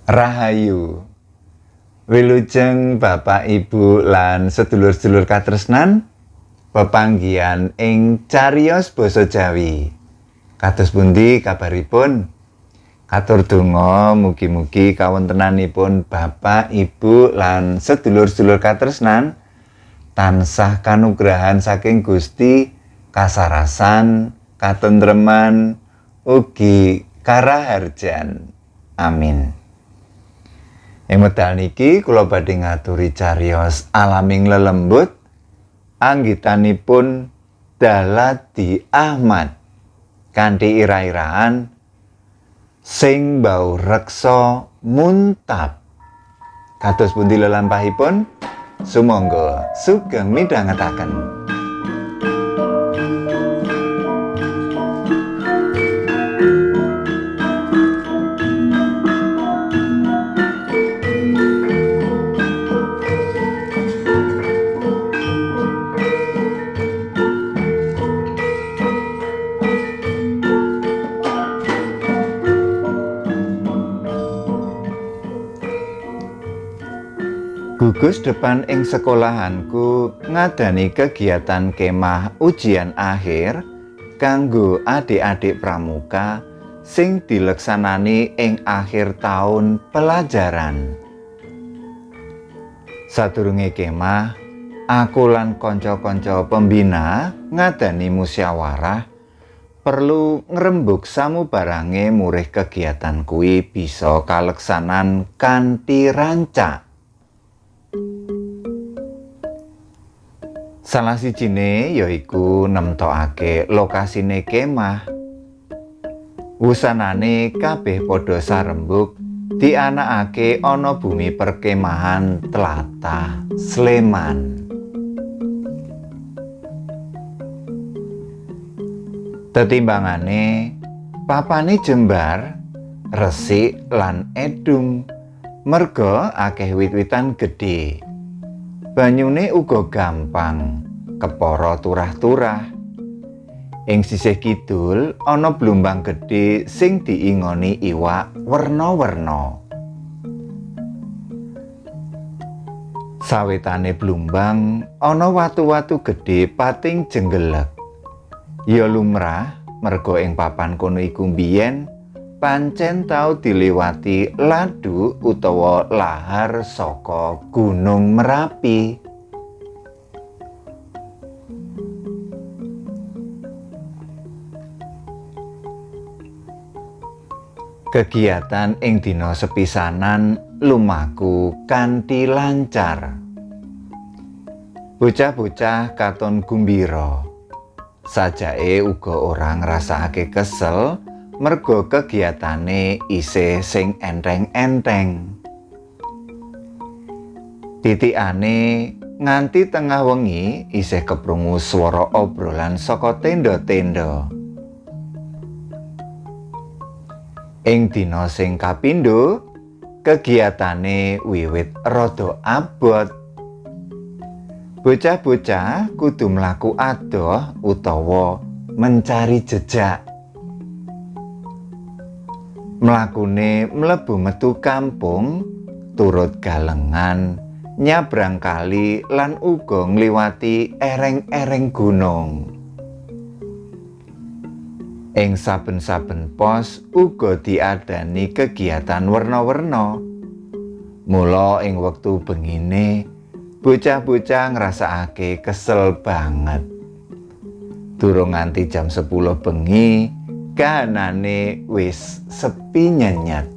Rahayu. Wilujeng Bapak Ibu lan sedulur-sedulur katresnan, pepanggihan ing cariyos basa Jawi. Kados pundi kabaripun? Katur donga mugi-mugi kawontenanipun Bapak Ibu lan sedulur-sedulur katresnan tansah kanugrahan saking Gusti, kasarasan, katentreman, ugi karaharjan. Amin. Ing wekdal niki kula badhe ngaturi cariyos alaming lelembut anggitanipun Daladi Ahmad kanthi ira-iraan sing bau reksa muntab. Kados pundi lelampahipun? Sumangga sugeng midhangetaken. Gugus depan ing sekolahanku ngadani kegiatan kemah ujian akhir kanggo adik-adik pramuka sing dileksanani ing akhir tahun pelajaran. Sadurunge kemah, aku lan kanca-kanca pembina ngadani musyawarah perlu ngrembug samubarange murih kegiatan kuwi bisa kaleksanan kanthi rancak. Salah sijine yaiku nemtokake lokasine kemah. Wusanane kabeh padha sarembug dianakake ana bumi perkemahan tlatah Sleman. Tetimbangane papane jembar, resik lan edung. Merga akeh wit-witan gedhe. Banyune uga gampang kepara turah-turah. Ing sisih kidul ana blumbang gedhe sing diingoni iwak werna-werna. Sawetane blumbang ana watu-watu gedhe pating jenggelek. Ya lumrah merga ing papan kono iku biyen pancen tau diliwati ladu utawa lahar saka Gunung Merapi. Kegiatan ing dina sepisanan lumaku kanthi lancar. Bocah-bocah katon gumbira. Sajake uga ora ngrasakake kesel merga kegiatane isih sing enteng-enteng. Titikane nganti tengah wengi isih keprungu swara obrolan saka tenda-tenda. Ing dina sing kapindho, kegiatane wiwit rada abot. Bocah-bocah kudu mlaku adoh utawa mencari jejak. Mlakune mlebu metu kampung, turut galengan, nyabrang kali lan uga ngliwati ereng-ereng gunung. Ing saben-saben pos uga diadani kegiatan werna-werna. Mula ing wektu bengine, bocah-bocah ngrasakake kesel banget. Durung nganti jam 10 bengi, kahanane wis sepi nyenyet.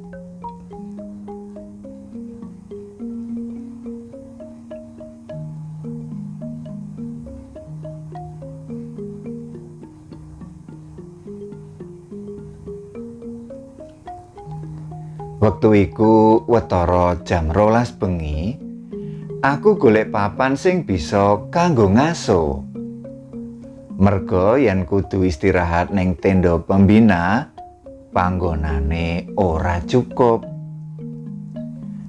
Wektu iku wetara jam 12 bengi, aku golek papan sing bisa kanggo ngaso. Merga yen kudu istirahat ning tenda pembina, panggonane ora cukup.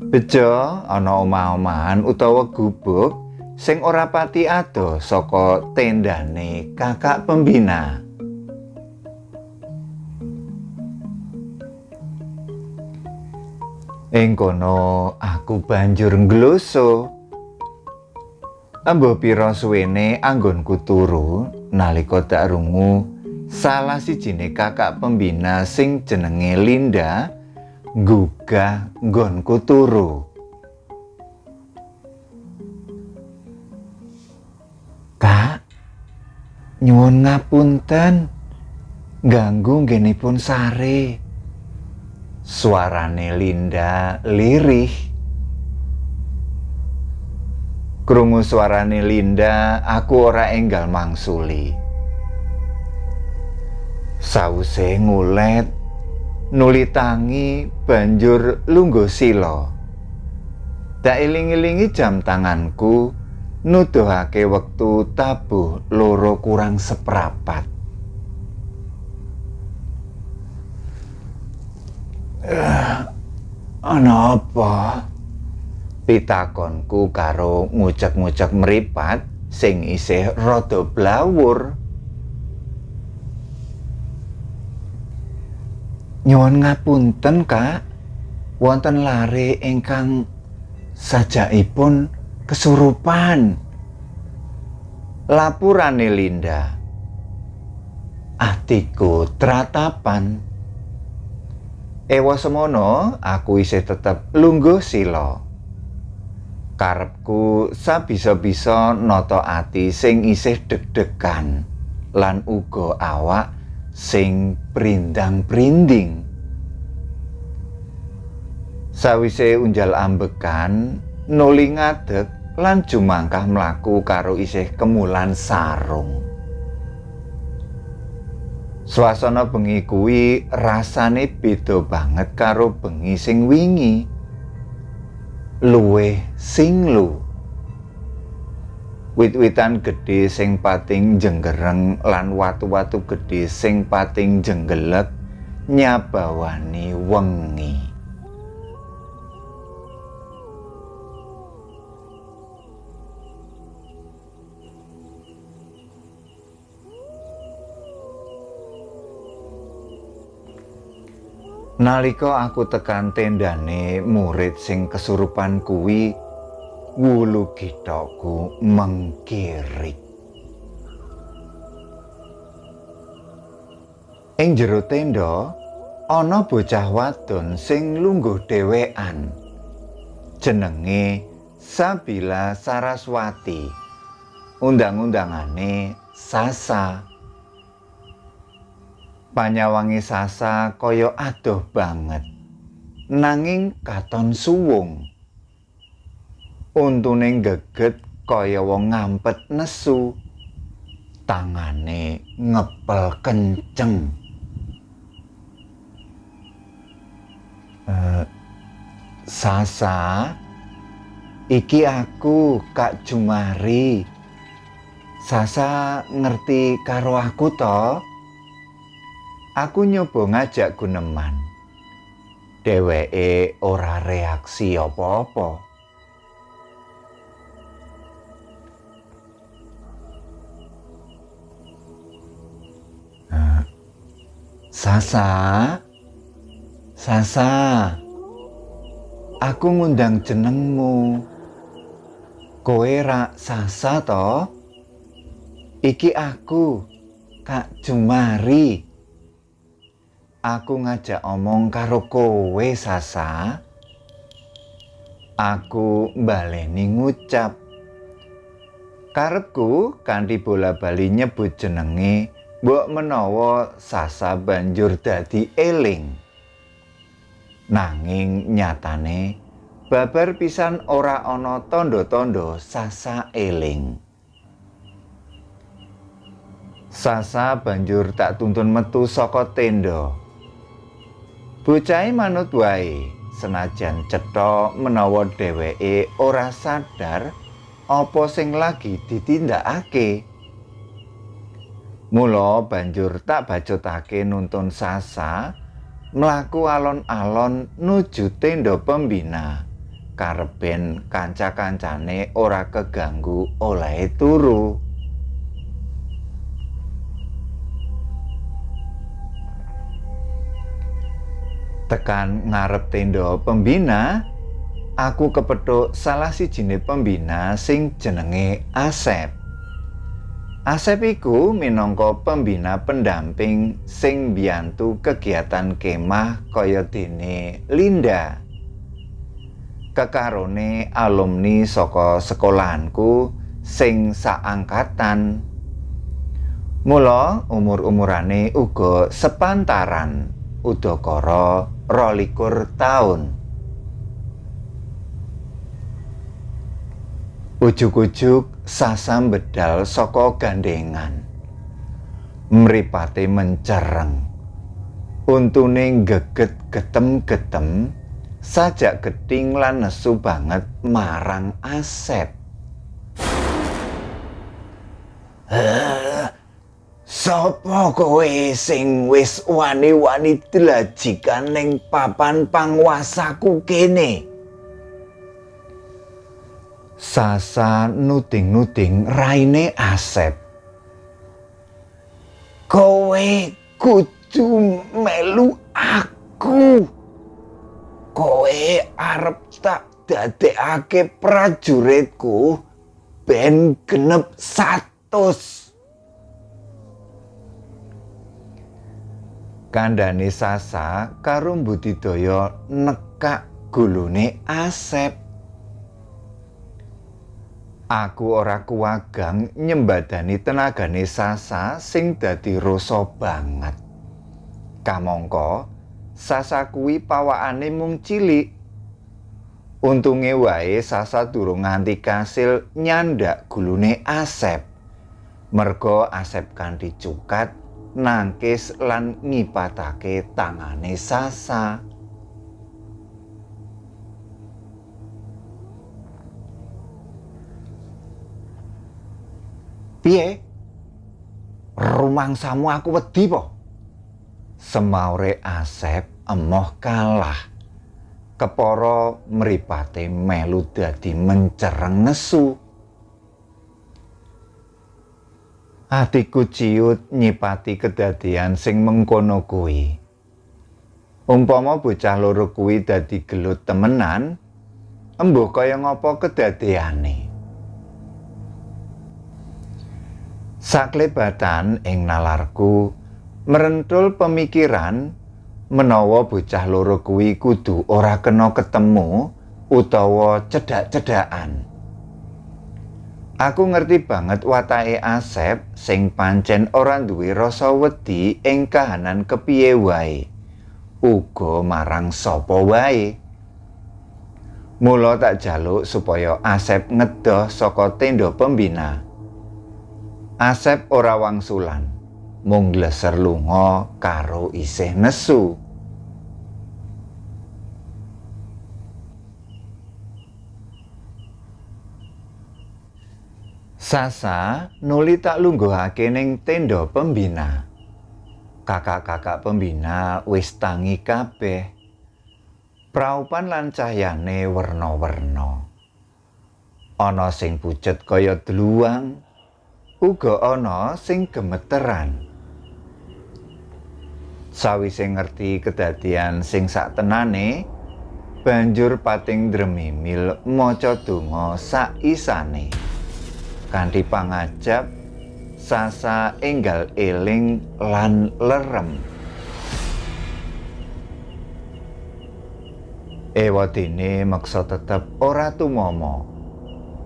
Bejo ana omah-omahan utawa gubuk sing ora pati adoh saka tendane kakak pembina. Ing kono aku banjur ngloso. Ambo pira suwene anggonku turu nalika dak rungu salah sijine kakak pembina sing jenenge Linda nggugah nggonku turu. Kak, nyuwun ngapunten, ganggu nggenipun sare. Suarane Linda lirih. Krungu suarane Linda, aku ora enggal mangsuli. Sawise ngulet, nuli tangi banjur lungguh sila. Tak iling-ilingi jam tanganku nuduhake wektu tabuh 2:03. Ana apa? Pitakonku karo ngucek-ngucek mripat sing isih rada blawur. Nyuwun ngapunten, Kak. Wonten lare ingkang sajakipun kesurupan. Lapurane Linda. Atiku tratapan. Ewa semono aku isih tetep lungguh sila. Karepku sabisa-bisa nata ati sing isih deg-degan lan uga awak sing prindang-prinding. Sawise unjal ambekan, nuli ngadeg lan jumangkah mlaku karo isih kemulan sarung. Swasana bengi kuwi rasane beda banget karo bengi sing wingi. Luwih singlu. Wit-witan gedhe sing pating jenggereng lan watu-watu gedhe sing pating jenggelek nyabawani wengi. Nalika aku tekan tendane murid sing kesurupan kuwi, wulu githokku mengkirik. Ing jero tenda ana bocah wadon sing lungguh dhewekan. Jenenge Sabila Saraswati. Undang-undangane Sasa. Panyawangi Sasa kaya adoh banget, nanging katon suwung. Untune geget kaya wong ngampet nesu, tangane ngepel kenceng. Sasa, iki aku Kak Jumari. Sasa ngerti karo aku to? Aku nyoba ngajak guneman. Dheweke ora reaksi apa-apa. Sasa, Sasa, aku ngundang jenengmu. Kowe rak Sasa to? Iki aku, Kak Jumari. Aku ngajak omong karo kowe, Sasa. Aku mbaleni ngucap. Karepku kanthi bola-bali nyebut jenenge, mbok menawa Sasa banjur dadi eling. Nanging nyatane babar pisan ora ana tanda-tanda Sasa eling. Sasa banjur tak tuntun metu saka tenda. Bocahe manut wae, senajan cetha menawa dheweke ora sadar apa sing lagi ditindakake. Mula banjur tak bacotake nuntun Sasa mlaku alon-alon nuju tenda pembina, kareben kanca-kancane ora keganggu olehe turu. Tekan ngarep tenda pembina, aku kepethuk salah sijine pembina sing jenenge Asep. Asep iku minangka pembina pendamping sing mbiyantu kegiatan kemah kaya dene Linda. Kekarone alumni saka sekolahanku sing saangkatan. Mula umur-umurane uga sepantaran, udakara 22 taun. Ujug-ujug Sasa bedal saka gandengan. Mripate mencereng. Untune geget getem-getem, sajak gething lan nesu banget marang Asep. Sopo kowe sing wis wani-wani dlajikan ning papan panguwasaku kene? Sasa nuding-nuding raine Asep. Kowe kudu melu aku. Kowe arep tak dadekake prajuritku ben genep 100. Kandhane Sasa karo Budidaya nekak gulune Asep. Aku ora kuwagang nyembadani tenagane Sasa sing dadi rasa banget. Kamangka Sasa kuwi pawakane mung cilik. Untunge wae Sasa durung nganti kasil nyandak gulune Asep. Merga Asep kanthi cukat nangkis lan ngipatake tangane Sasa. Piye? Rumangsamu aku wedi po? Semaure Asep emoh kalah. Kepara mripate melu dadi mencereng nesu. Atiku ciut nyipati kedadean sing mengkono kuwi. Umpama bocah loro kuwi dadi gelut temenan, embuh kaya ngapa kedadeane. Saklebatan ing nalarku merentul pemikiran menawa bocah loro kuwi kudu ora kena ketemu utawa cedhak-cedhakan. Aku ngerti banget watake Asep sing pancen ora duwe rasa wedi ing kahanan kepiye wae, uga marang sapa wae. Mula tak jaluk supaya Asep ngedoh saka tenda pembina. Asep ora wangsulan, mung ngleser lunga karo isih nesu. Sasa nuli tak lungguhake ning tenda pembina. Kakak-kakak pembina wis tangi kabeh. Praupan lan cahyane werna-werna. Ana sing pucet kaya dluwang, uga ana sing gemeteran. Sawise ngerti kedadean sing saktenane, banjur pating dremimil maca donga saisane. Kanthi pangajab, Sasa enggal eling lan lerem. Ewadene meksa tetep ora tumama.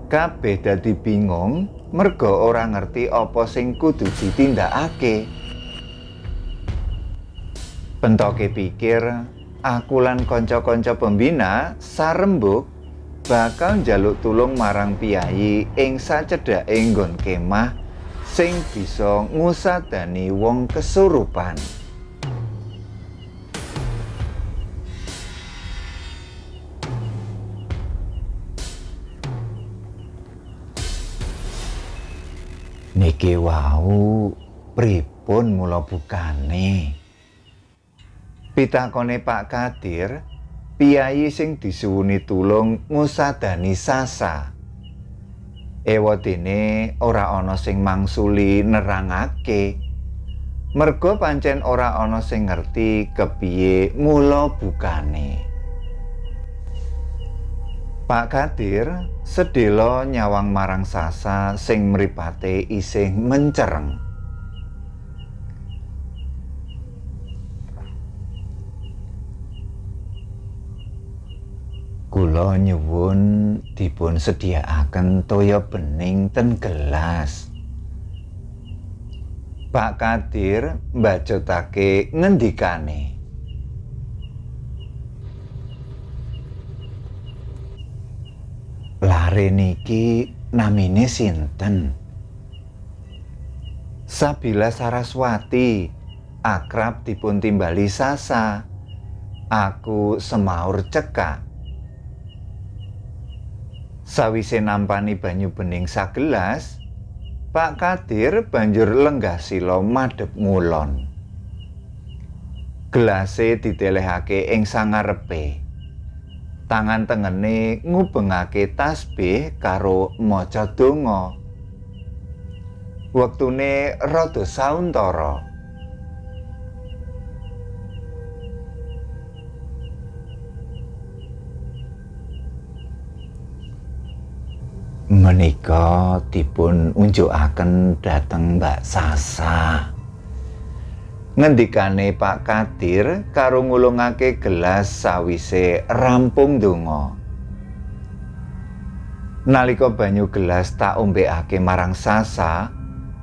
Kabeh dadi bingung merga ora ngerti apa sing kudu ditindakake. Pentoke pikir, aku lan kanca-kanca pembina sarembug bakal njaluk tulung marang piyayi ing sacedhake nggon kemah sing bisa ngusadani wong kesurupan. Niki wau pripun mula bukane? Pitakone Pak Kadir, piyayi sing disuwuni tulung ngusadani Sasa. Ewadene ora ana sing mangsuli nerangake. Merga pancen ora ana sing ngerti kepiye mula bukane. Pak Kadir sedhela nyawang marang Sasa sing mripate isih mencereng. Kula nyuwun dipun sediakaken toya bening ten gelas. Pak Kadir mbajutake ngendikane. Lare niki namine sinten? Sabila Saraswati, akrab dipun timbali Sasa. Aku semaur cekak. Sawise nampani banyu bening sagelas, Pak Kadir banjur lenggah sila madhep ngulon. Gelase didelehake ing sangarepe. Tangan tengene ngubengake tasbih karo maca donga. Wektune rada sauntara. Menika dipun unjukaken dhateng Mbak Sasa. Ngendikane Pak Kadir karo ngulungake gelas sawise rampung donga. Nalika banyu gelas tak ombekake marang Sasa,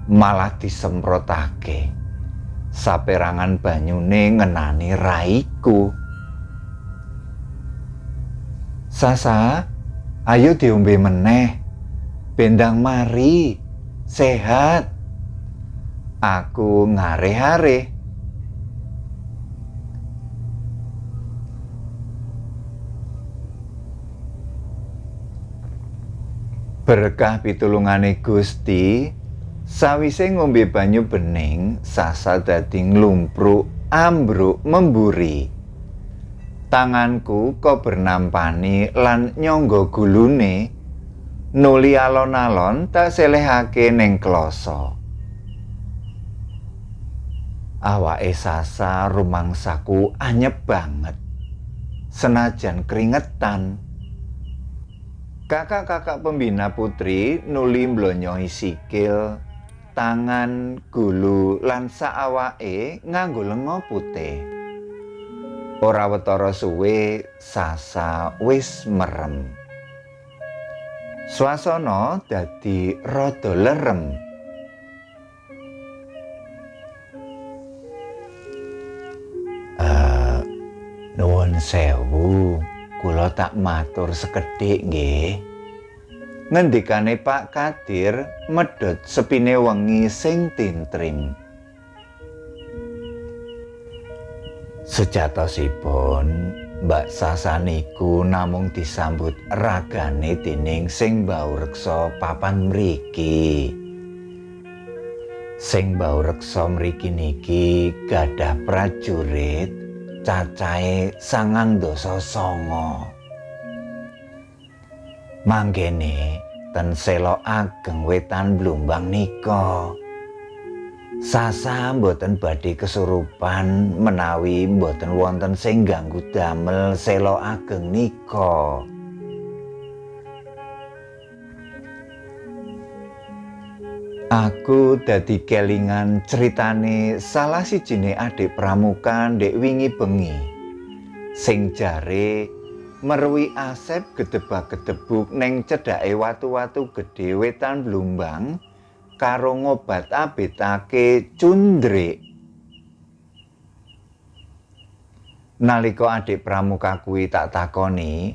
malah disemprotake. Saperangan banyune ngenani raiku. Sasa, ayo diombe meneh. Bendang mari, sehat. Aku ngare-hare. Berkah pitulungane Gusti, sawise ngombe banyu bening, Sasa dadi nglumpru ambruk memburi. Tanganku kok bernampani lan nyangga gulune. Nuli alon-alon tak selehake ning kloso. Awake Sasa rumangsaku anyep banget. Senajan keringetan. Kakak-kakak pembina putri nuli mblonyohi sikil, tangan, gulu lan saawake nganggo lenga putih. Ora wetara suwe Sasa wis merem. Swasana dadi rada lerem. Nuwun sewu, kula tak matur sekedhik nggih. Ngendikane Pak Kadir medhot sepine wengi sing tintrim. Sejatosipun Mbak Sasa niku namung disambut ragane dening sing mbaureksa papan mriki. Sing mbaureksa mriki niki gadah prajurit cacahe 909. Manggene ten Sela Ageng Wetan Blumbang nika. Sasa mboten badhe kesurupan menawi mboten wonten sing ganggu damel Sela Ageng nika. Aku dadi kelingan critane salah sijine adik pramuka ndek wingi bengi. Sing jare merwi Asep gedebak-gedebuk ning cedhake watu-watu gedhe Wetan Blumbang. Karo ngobat abetake cundrik. Nalika adik pramuka kuwi tak takoni,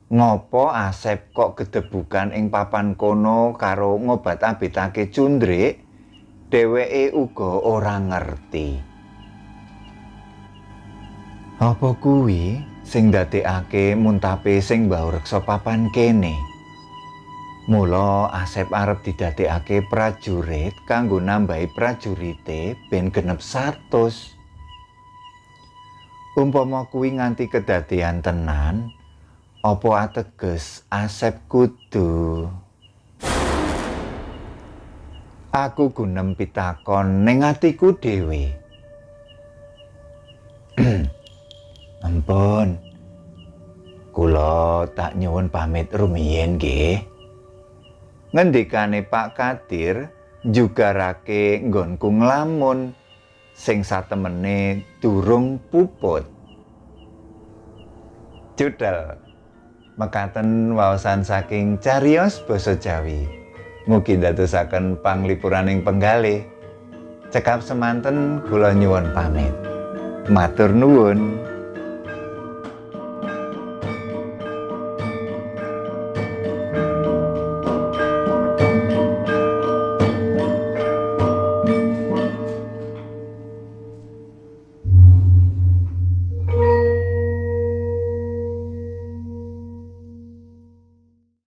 ngopo Asep kok gedebukan ing papan kono karo ngobat abetake cundrik, dheweke uga ora ngerti. Apa kuwi sing ndadekake muntape sing mbaureksa papan kene? Mula Asep arep didadekake prajurit kanggo nambahi prajurite ben genep 100. Umpama kuwi nganti kedadean tenan, apa ateges Asep kudu Aku gunem pitakon ning atiku dhewe. Ampun. Kula tak nyuwun pamit rumiyin nggih. Ngendikane Pak Kadir njugarake nggonku nglamun sing satemene durung puput. Judel mekaten waosan saking cariyos basa Jawi. Mugi ndadosaken panglipuraning penggalih. Cekap semanten kula nyuwun pamit. Matur nuwun.